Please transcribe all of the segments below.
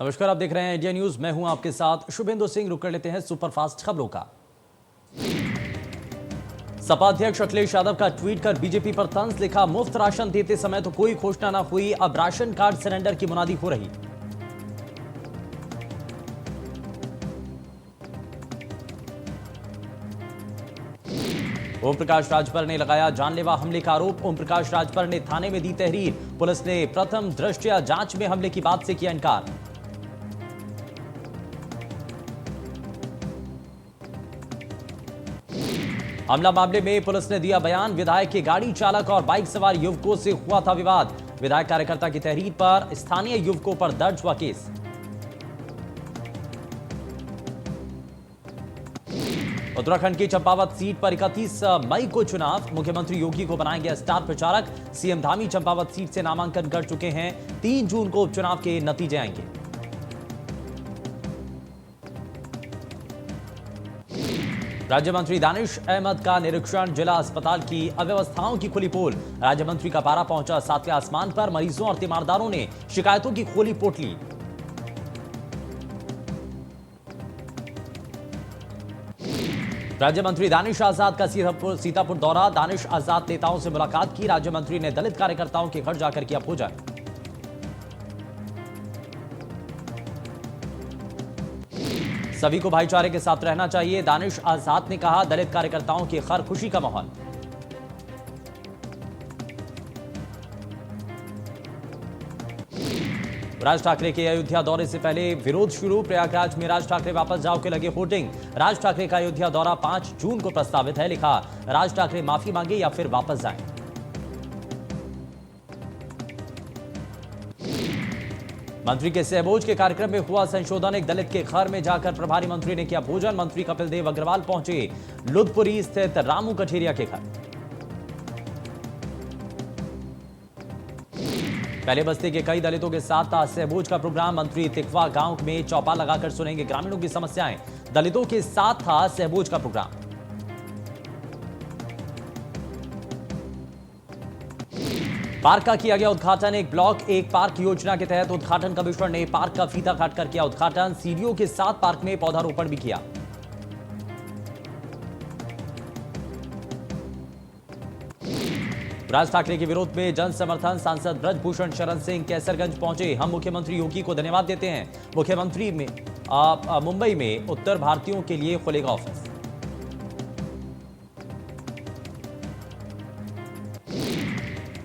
नमस्कार, आप देख रहे हैं इंडिया न्यूज। मैं हूं आपके साथ शुभेंदु सिंह। रुक कर लेते हैं सुपरफास्ट खबरों का। सपा अध्यक्ष अखिलेश यादव का ट्वीट कर बीजेपी पर तंज लिखा, मुफ्त राशन देते समय तो कोई घोषणा ना हुई, अब राशन कार्ड सरेंडर की मुनादी हो रही। ओम प्रकाश राजभर ने लगाया जानलेवा हमले का आरोप। ओम प्रकाश राजभर ने थाने में दी तहरीर। पुलिस ने प्रथम दृष्टया जांच में हमले की बात से किया इनकार। हमला मामले में पुलिस ने दिया बयान। विधायक के गाड़ी चालक और बाइक सवार युवकों से हुआ था विवाद। विधायक कार्यकर्ता की तहरीर पर स्थानीय युवकों पर दर्ज हुआ केस। उत्तराखंड की चंपावत सीट पर 31 मई को चुनाव। मुख्यमंत्री योगी को बनाएंगे स्टार प्रचारक। सीएम धामी चंपावत सीट से नामांकन कर चुके हैं। 3 जून को उपचुनाव के नतीजे आएंगे। राज्य मंत्री दानिश अहमद का निरीक्षण। जिला अस्पताल की अव्यवस्थाओं की खुली पोल। राज्य मंत्री का पारा पहुंचा 7वें आसमान पर। मरीजों और तीमारदारों ने शिकायतों की खोली पोटली। राज्य मंत्री दानिश आजाद का सीतापुर दौरा। दानिश आजाद नेताओं से मुलाकात की। राज्य मंत्री ने दलित कार्यकर्ताओं के घर जाकर किया पूजन। सभी को भाईचारे के साथ रहना चाहिए, दानिश आजाद ने कहा। दलित कार्यकर्ताओं के घर खुशी का माहौल। राज ठाकरे के अयोध्या दौरे से पहले विरोध शुरू। प्रयागराज में राज ठाकरे वापस जाओ के लगे होर्डिंग। राज ठाकरे का अयोध्या दौरा 5 जून को प्रस्तावित है। लिखा, राज ठाकरे माफी मांगे या फिर वापस जाएं। मंत्री के सहभोज के कार्यक्रम में हुआ संशोधन। एक दलित के घर में जाकर प्रभारी मंत्री ने किया भोजन। मंत्री कपिल देव अग्रवाल पहुंचे लुधपुरी स्थित रामू कठेरिया के घर। पहले बस्ती के कई दलितों के साथ था सहभोज का प्रोग्राम। मंत्री तिकवा गांव में चौपाल लगाकर सुनेंगे ग्रामीणों की समस्याएं। दलितों के साथ था सहभोज का प्रोग्राम। पार्क का किया गया उद्घाटन। एक ब्लॉक एक पार्क योजना के तहत उद्घाटन कमिश्नर ने पार्क का फीता काटकर किया उद्घाटन। सीडीओ के साथ पार्क में पौधारोपण भी किया। राज ठाकरे के विरोध में जन समर्थन। सांसद ब्रजभूषण शरण सिंह कैसरगंज पहुंचे। हम मुख्यमंत्री योगी को धन्यवाद देते हैं। मुख्यमंत्री में मुंबई में उत्तर भारतीयों के लिए खुलेगा ऑफिस।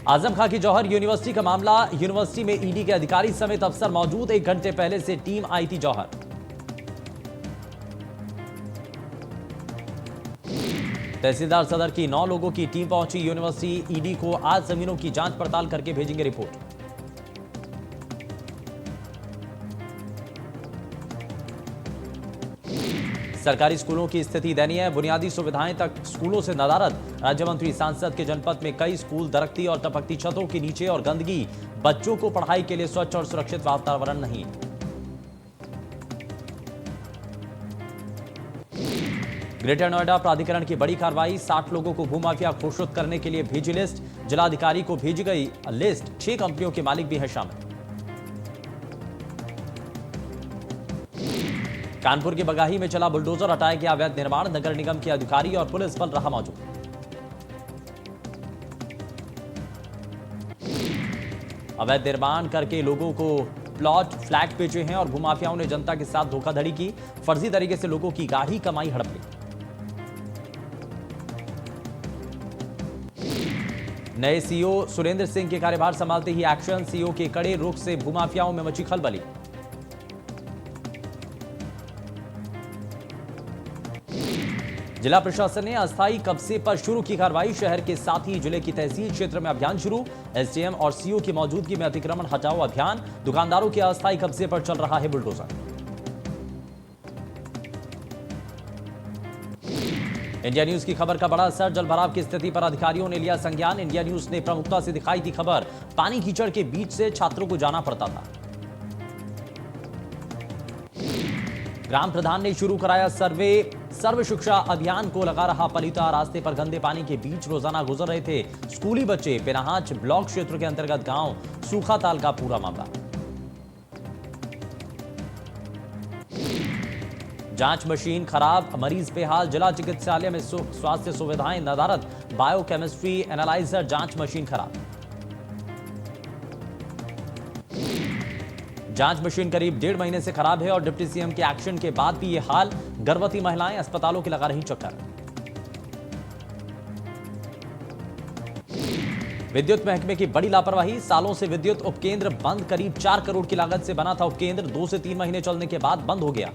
आजम खां की जौहर यूनिवर्सिटी का मामला। यूनिवर्सिटी में ईडी के अधिकारी समेत अफसर मौजूद। 1 घंटे पहले से टीम आई थी जौहर। तहसीलदार सदर की 9 लोगों की टीम पहुंची यूनिवर्सिटी। ईडी को आज जमीनों की जांच पड़ताल करके भेजेंगे रिपोर्ट। सरकारी स्कूलों की स्थिति दयनीय। बुनियादी सुविधाएं तक स्कूलों से नदारद। राज्य मंत्री सांसद के जनपद में कई स्कूल दरकती और टपकती छतों के नीचे और गंदगी। बच्चों को पढ़ाई के लिए स्वच्छ और सुरक्षित वातावरण नहीं। ग्रेटर नोएडा प्राधिकरण की बड़ी कार्रवाई। 60 लोगों को भूमाफिया घोषित करने के लिए भेजी लिस्ट। जिलाधिकारी को भेजी गई लिस्ट। 6 कंपनियों के मालिक भी हैं शामिल। कानपुर के बगाही में चला बुलडोजर। हटाया गया अवैध निर्माण। नगर निगम के अधिकारी और पुलिस बल रहा मौजूद। अवैध निर्माण करके लोगों को प्लॉट फ्लैट बेचे हैं और भूमाफियाओं ने जनता के साथ धोखाधड़ी की। फर्जी तरीके से लोगों की गाढ़ी कमाई हड़प ली। नए सीओ सुरेंद्र सिंह के कार्यभार संभालते ही एक्शन। सीओ के कड़े रुख से भूमाफियाओं में मची खलबली। जिला प्रशासन ने अस्थायी कब्जे पर शुरू की कार्रवाई। शहर के साथ ही जिले की तहसील क्षेत्र में अभियान शुरू। एसडीएम और सीओ की मौजूदगी में अतिक्रमण हटाओ अभियान। दुकानदारों के अस्थायी कब्जे पर चल रहा है बुलडोजर। इंडिया न्यूज की खबर का बड़ा असर। जलभराव की स्थिति पर अधिकारियों ने लिया संज्ञान। इंडिया न्यूज ने प्रमुखता से दिखाई थी खबर। पानी कीचड़ के बीच से छात्रों को जाना पड़ता था। ग्राम प्रधान ने शुरू कराया सर्व शिक्षा अभियान को लगा रहा पलीता। रास्ते पर गंदे पानी के बीच रोजाना गुजर रहे थे स्कूली बच्चे। पिनाहाच ब्लॉक क्षेत्र के अंतर्गत गांव सूखाताल का पूरा मामला। जांच मशीन खराब, मरीज बेहाल, जिला चिकित्सालय में स्वास्थ्य सुविधाएं नदारद, बायोकेमिस्ट्री एनालाइजर जांच मशीन खराब। जांच मशीन करीब 1.5 महीने से खराब है और डिप्टी सीएम के एक्शन के बाद भी ये हाल। गर्भवती महिलाएं अस्पतालों की लगा रही चक्कर। विद्युत महकमे की बड़ी लापरवाही, सालों से विद्युत उपकेंद्र बंद। करीब 4 करोड़ की लागत से बना था उपकेंद्र, 2 से 3 महीने चलने के बाद बंद हो गया।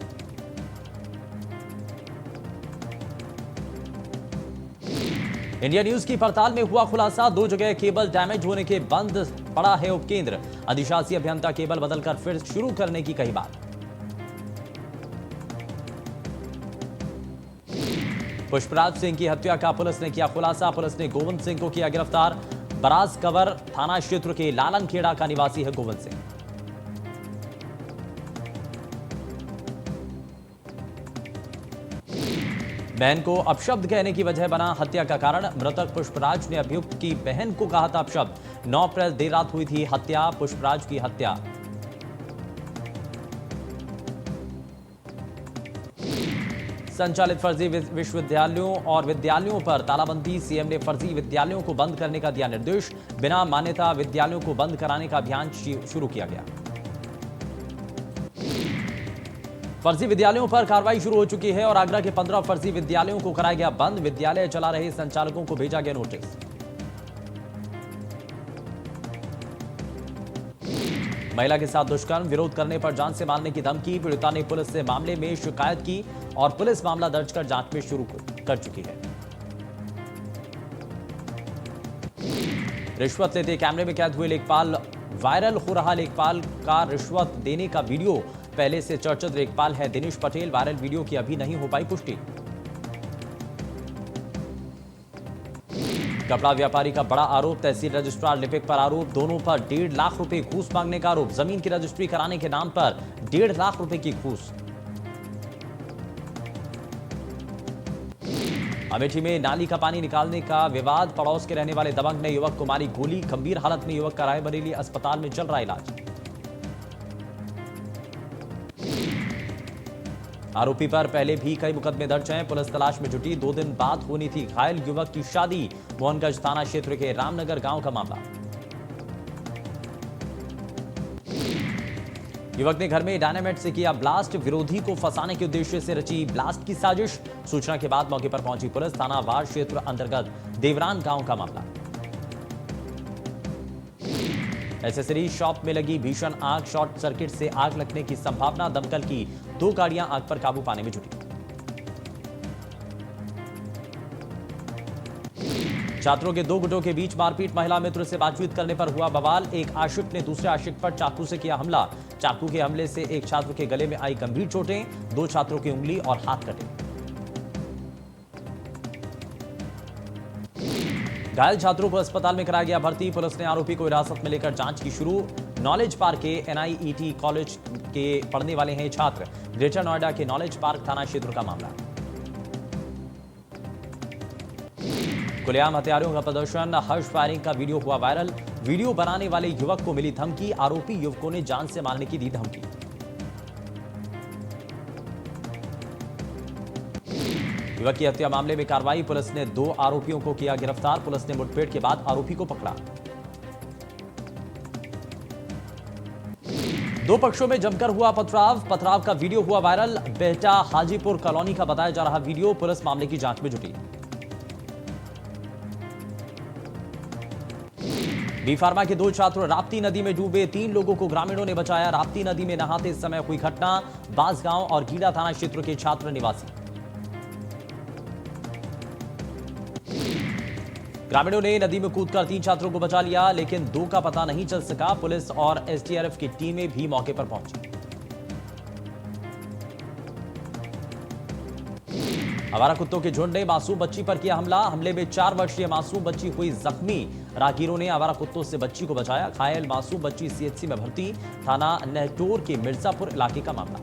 इंडिया न्यूज की पड़ताल में हुआ खुलासा, 2 जगह केबल डैमेज होने के बंद पड़ा है उपकेंद्र। अधिशासी अभियंता केबल बदलकर फिर शुरू करने की कही बात। पुष्पराज सिंह की हत्या का पुलिस ने किया खुलासा, पुलिस ने गोविंद सिंह को किया गिरफ्तार। बराज कवर थाना क्षेत्र के लालनखेड़ा का निवासी है गोविंद सिंह। बहन को अपशब्द कहने की वजह बना हत्या का कारण। मृतक पुष्पराज ने अभियुक्त की बहन को कहा था अपशब्द। 9 अप्रैल देर रात हुई थी हत्या, पुष्पराज की हत्या। संचालित फर्जी विश्वविद्यालयों और विद्यालयों पर तालाबंदी, सीएम ने फर्जी विद्यालयों को बंद करने का दिया निर्देश। बिना मान्यता विद्यालयों को बंद कराने का अभियान शुरू किया गया। फर्जी विद्यालयों पर कार्रवाई शुरू हो चुकी है और आगरा के 15 फर्जी विद्यालयों को कराया गया बंद। विद्यालय चला रहे संचालकों को भेजा गया नोटिस। महिला के साथ दुष्कर्म, विरोध करने पर जान से मारने की धमकी। पीड़िता ने पुलिस से मामले में शिकायत की और पुलिस मामला दर्ज कर जांच में शुरू कर चुकी है। रिश्वत लेते कैमरे में कैद हुए लेखपाल, वायरल हो रहा लेखपाल का रिश्वत देने का वीडियो। पहले से चर्चित लेखपाल है दिनेश पटेल, वायरल वीडियो की अभी नहीं हो पाई पुष्टि। कपड़ा व्यापारी का बड़ा आरोप, तहसील रजिस्ट्रार लिपिक पर आरोप। दोनों पर 1.5 लाख रुपए घूस मांगने का आरोप। जमीन की रजिस्ट्री कराने के नाम पर 1.5 लाख रुपए की घूस। अमेठी में नाली का पानी निकालने का विवाद, पड़ोस के रहने वाले दबंग ने युवक को मारी गोली। गंभीर हालत में युवक का रायबरेली अस्पताल में चल रहा इलाज। आरोपी पर पहले भी कई मुकदमे दर्ज हैं, पुलिस तलाश में जुटी। 2 दिन बाद होनी थी घायल युवक की शादी। मोहनगंज थाना क्षेत्र के रामनगर गांव का मामला। युवक ने घर में डायनामाइट से किया ब्लास्ट, विरोधी को फंसाने के उद्देश्य से रची ब्लास्ट की साजिश। सूचना के बाद मौके पर पहुंची पुलिस। थाना वार क्षेत्र अंतर्गत देवरान गांव का मामला। एसेसरी शॉप में लगी भीषण आग, शॉर्ट सर्किट से आग लगने की संभावना। दमकल की 2 गाड़ियां आग पर काबू पाने में जुटी। छात्रों के 2 गुटों के बीच मारपीट, महिला मित्र से बातचीत करने पर हुआ बवाल। एक आशिक ने दूसरे आशिक पर चाकू से किया हमला। चाकू के हमले से एक छात्र के गले में आई गंभीर चोटें, 2 छात्रों की उंगली और हाथ कटे। घायल छात्रों को अस्पताल में कराया गया भर्ती। पुलिस ने आरोपी को हिरासत में लेकर जांच की शुरू। नॉलेज पार्क के NIET कॉलेज के पढ़ने वाले हैं छात्र। ग्रेटर नोएडा के नॉलेज पार्क थाना क्षेत्र का मामला। खुलेआम हथियारों का प्रदर्शन, हर्ष फायरिंग का वीडियो हुआ वायरल। वीडियो बनाने वाले युवक को मिली धमकी, आरोपी युवकों ने जान से मारने की दी धमकी। युवक की हत्या मामले में कार्रवाई, पुलिस ने 2 आरोपियों को किया गिरफ्तार। पुलिस ने मुठभेड़ के बाद आरोपी को पकड़ा। 2 पक्षों में जमकर हुआ पथराव का वीडियो हुआ वायरल। बेहटा हाजीपुर कॉलोनी का बताया जा रहा वीडियो। पुलिस मामले की जांच में जुटी। बी फार्मा के 2 छात्र राप्ती नदी में डूबे, 3 लोगों को ग्रामीणों ने बचाया। राप्ती नदी में नहाते समय हुई घटना। बांसगांव और गीला थाना क्षेत्र के छात्र निवासी। ग्रामीणों ने नदी में कूदकर 3 छात्रों को बचा लिया, लेकिन 2 का पता नहीं चल सका। पुलिस और SDRF की टीमें भी मौके पर पहुंची। आवारा कुत्तों के झुंड ने मासूम बच्ची पर किया हमला। हमले में 4 वर्षीय मासूम बच्ची हुई जख्मी। राहगीरों ने आवारा कुत्तों से बच्ची को बचाया। घायल मासूम बच्ची CHC में भर्ती। थाना नेहटोर के मिर्जापुर इलाके का मामला।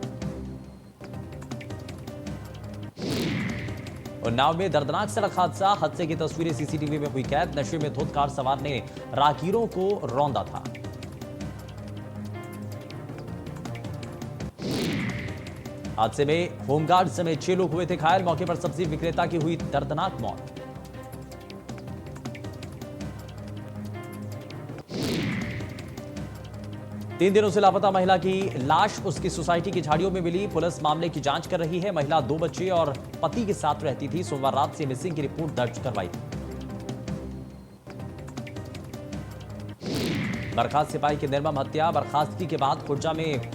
उन्नाव में दर्दनाक सड़क हादसे की तस्वीरें CCTV में हुई कैद। नशे में धुत कार सवार ने राहगीरों को रौंदा था। हादसे में होमगार्ड समेत 6 लोग हुए थे घायल। मौके पर सब्जी विक्रेता की हुई दर्दनाक मौत। तीन दिनों से लापता महिला की लाश उसकी सोसाइटी की झाड़ियों में मिली। पुलिस मामले की जांच कर रही है। महिला 2 बच्चे और पति के साथ रहती थी। सोमवार रात से मिसिंग की रिपोर्ट दर्ज करवाई थी। बर्खास्त सिपाही की निर्मम हत्या। बर्खास्तगी के बाद खुर्जा में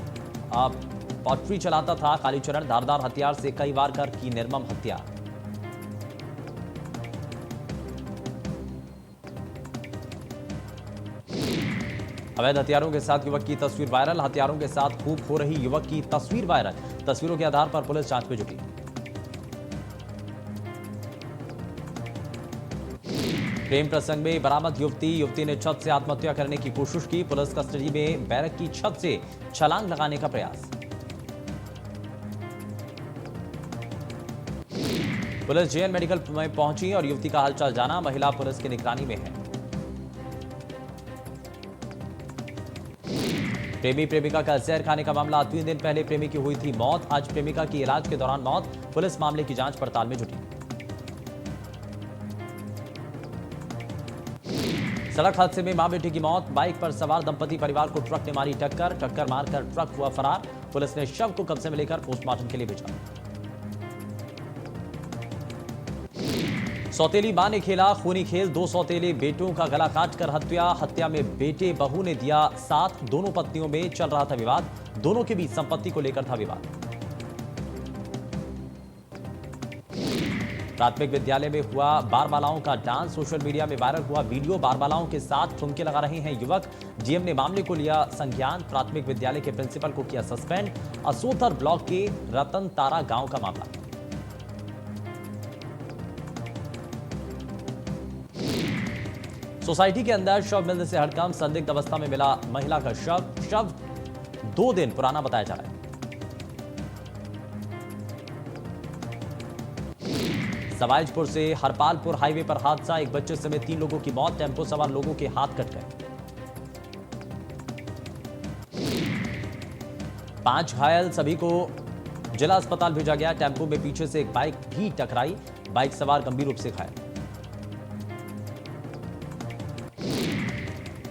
पॉटरी चलाता था कालीचरण। धारदार हथियार से कई वार कर की निर्मम हत्या। अवैध हथियारों के साथ युवक की तस्वीर वायरल। हथियारों के साथ खूब हो रही युवक की तस्वीर वायरल। तस्वीरों के आधार पर पुलिस जांच में जुटी। प्रेम प्रसंग में बरामद युवती ने छत से आत्महत्या करने की कोशिश की। पुलिस कस्टडी में बैरक की छत से छलांग लगाने का प्रयास। पुलिस जेएन मेडिकल में पहुंची और युवती का हालचाल जाना। महिला पुलिस की निगरानी में है। प्रेमी प्रेमिका का जहर खाने का मामला। 3 दिन पहले प्रेमी की हुई थी मौत। आज प्रेमिका की इलाज के दौरान मौत। पुलिस मामले की जांच पड़ताल में जुटी। सड़क हादसे में मां बेटे की मौत। बाइक पर सवार दंपति परिवार को ट्रक ने मारी टक्कर मारकर ट्रक हुआ फरार। पुलिस ने शव को कब्जे में लेकर पोस्टमार्टम के लिए भेजा। सौतेली मां ने खेला खूनी खेल। 2 सौतेले बेटों का गला काटकर हत्या में बेटे बहू ने दिया साथ। दोनों पत्नियों में चल रहा था विवाद। दोनों के बीच संपत्ति को लेकर था विवाद। प्राथमिक विद्यालय में हुआ बारबालाओं का डांस। सोशल मीडिया में वायरल हुआ वीडियो। बारबालाओं के साथ ठुमके लगा रहे हैं युवक। डीएम ने मामले को लिया संज्ञान। प्राथमिक विद्यालय के प्रिंसिपल को किया सस्पेंड। असोथर ब्लॉक के रतन तारा गांव का मामला। सोसाइटी के अंदर शव मिलने से हड़कंप। संदिग्ध अवस्था में मिला महिला का शव 2 दिन पुराना बताया जा रहा है। सवाईजपुर से हरपालपुर हाईवे पर हादसा। एक बच्चे समेत 3 लोगों की मौत। टेंपो सवार लोगों के हाथ कट गए। 5 घायल। सभी को जिला अस्पताल भेजा गया। टेंपो में पीछे से एक बाइक भी टकराई। बाइक सवार गंभीर रूप से घायल।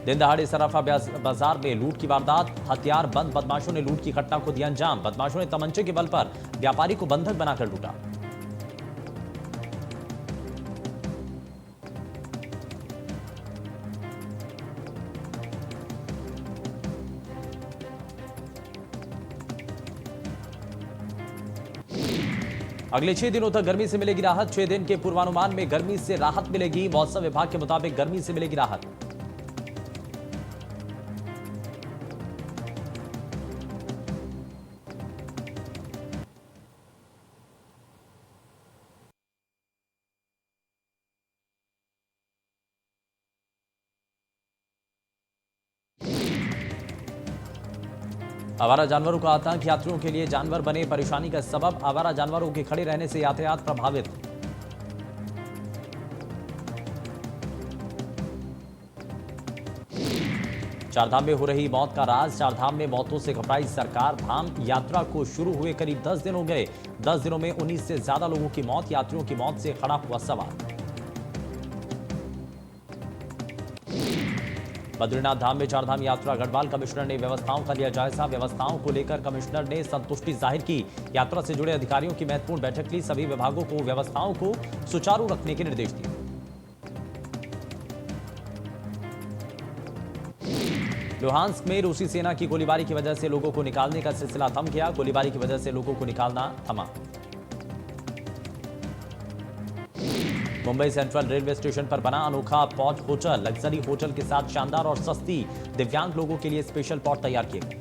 दिन दहाड़े सराफा बाजार में लूट की वारदात। हथियार बंद बदमाशों ने लूट की घटना को दिया अंजाम। बदमाशों ने तमंचे के बल पर व्यापारी को बंधक बनाकर लूटा। अगले 6 दिनों तक गर्मी से मिलेगी राहत। 6 दिन के पूर्वानुमान में गर्मी से राहत मिलेगी। मौसम विभाग के मुताबिक गर्मी से मिलेगी राहत। आवारा जानवरों का आतंक। यात्रियों के लिए जानवर बने परेशानी का सबब। आवारा जानवरों के खड़े रहने से यातायात प्रभावित। चारधाम में हो रही मौत का राज। चारधाम में मौतों से घबराई सरकार। धाम यात्रा को शुरू हुए करीब 10 दिन हो गए। 10 दिनों में 19 से ज्यादा लोगों की मौत। यात्रियों की मौत से खड़ा हुआ सवाल। बद्रीनाथ धाम में चारधाम यात्रा। गढ़वाल कमिश्नर ने व्यवस्थाओं का लिया जायजा। व्यवस्थाओं को लेकर कमिश्नर ने संतुष्टि जाहिर की। यात्रा से जुड़े अधिकारियों की महत्वपूर्ण बैठक ली। सभी विभागों को व्यवस्थाओं को सुचारू रखने के निर्देश दिए। लुहांस्क में रूसी सेना की गोलीबारी की वजह से लोगों को निकालने का सिलसिला थम गया। गोलीबारी की वजह से लोगों को निकालना थमा। मुंबई सेंट्रल रेलवे स्टेशन पर बना अनोखा पॉट होटल। लग्जरी होटल के साथ शानदार और सस्ती दिव्यांग लोगों के लिए स्पेशल पॉट तैयार किए गए।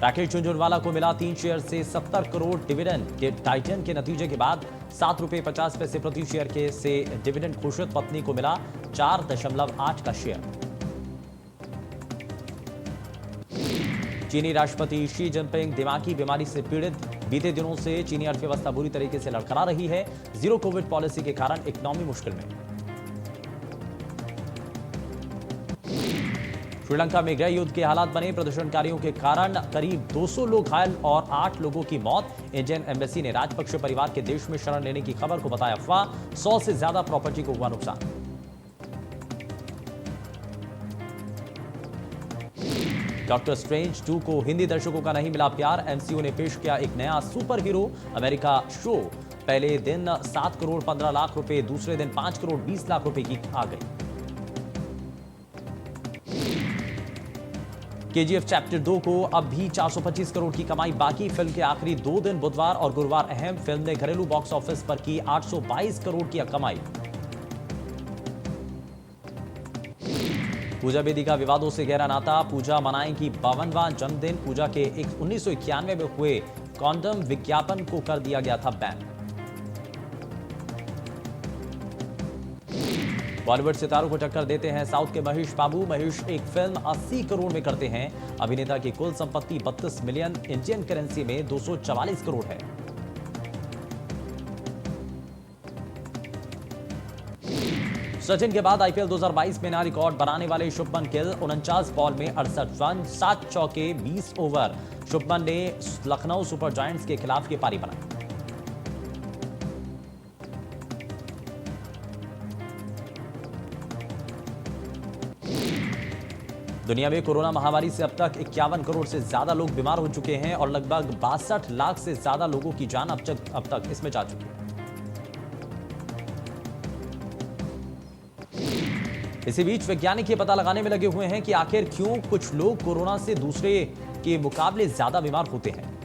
राकेश झुंझुनवाला को मिला 3 शेयर से 70 करोड़ डिविडेंड। टाइटन के नतीजे के बाद ₹7.50 प्रति शेयर के से डिविडेंड घोषित। पत्नी को मिला 4.8 का शेयर। चीनी राष्ट्रपति शी जिनपिंग दिमागी बीमारी से पीड़ित। बीते दिनों से चीनी अर्थव्यवस्था बुरी तरीके से लड़खड़ा रही है। जीरो कोविड पॉलिसी के कारण इकोनॉमी मुश्किल में। श्रीलंका में गृह युद्ध के हालात बने। प्रदर्शनकारियों के कारण करीब 200 लोग घायल और 8 लोगों की मौत। इंडियन एम्बेसी ने राजपक्षे परिवार के देश में शरण लेने की खबर को बताया अफवाह। 100 से ज्यादा प्रॉपर्टी को हुआ नुकसान। डॉक्टर स्ट्रेंज 2 को हिंदी दर्शकों का नहीं मिला प्यार। एमसीयू ने पेश किया एक नया सुपर हीरो अमेरिका शो। पहले दिन 7 करोड़ 15 लाख रुपए, दूसरे दिन 5 करोड़ 20 लाख रुपए की आ गई। केजीएफ चैप्टर 2 को अब भी 425 करोड़ की कमाई बाकी। फिल्म के आखिरी 2 दिन बुधवार और गुरुवार अहम। फिल्म ने घरेलू बॉक्स ऑफिस पर की 822 करोड़ की कमाई। पूजा बेदी का विवादों से गहरा नाता। पूजा मनाएंगी 52वां जन्मदिन। पूजा के 1991 में हुए कॉन्डम विज्ञापन को कर दिया गया था बैन। बॉलीवुड सितारों को टक्कर देते हैं साउथ के महेश बाबू। महेश एक फिल्म 80 करोड़ में करते हैं। अभिनेता की कुल संपत्ति 32 मिलियन इंडियन करेंसी में 244 करोड़ है। सचिन के बाद आईपीएल 2022 में नया रिकॉर्ड बनाने वाले शुभमन गिल 49 बॉल में 68 रन, 7 चौके, 20 ओवर। शुभमन ने लखनऊ सुपर जायंट्स के खिलाफ ये पारी बनाई। दुनिया में कोरोना महामारी से अब तक 51 करोड़ से ज्यादा लोग बीमार हो चुके हैं और लगभग 62 लाख से ज्यादा लोगों की जान अब तक इसमें जा चुकी है। इसी बीच वैज्ञानिक ये पता लगाने में लगे हुए हैं कि आखिर क्यों कुछ लोग कोरोना से दूसरे के मुकाबले ज्यादा बीमार होते हैं।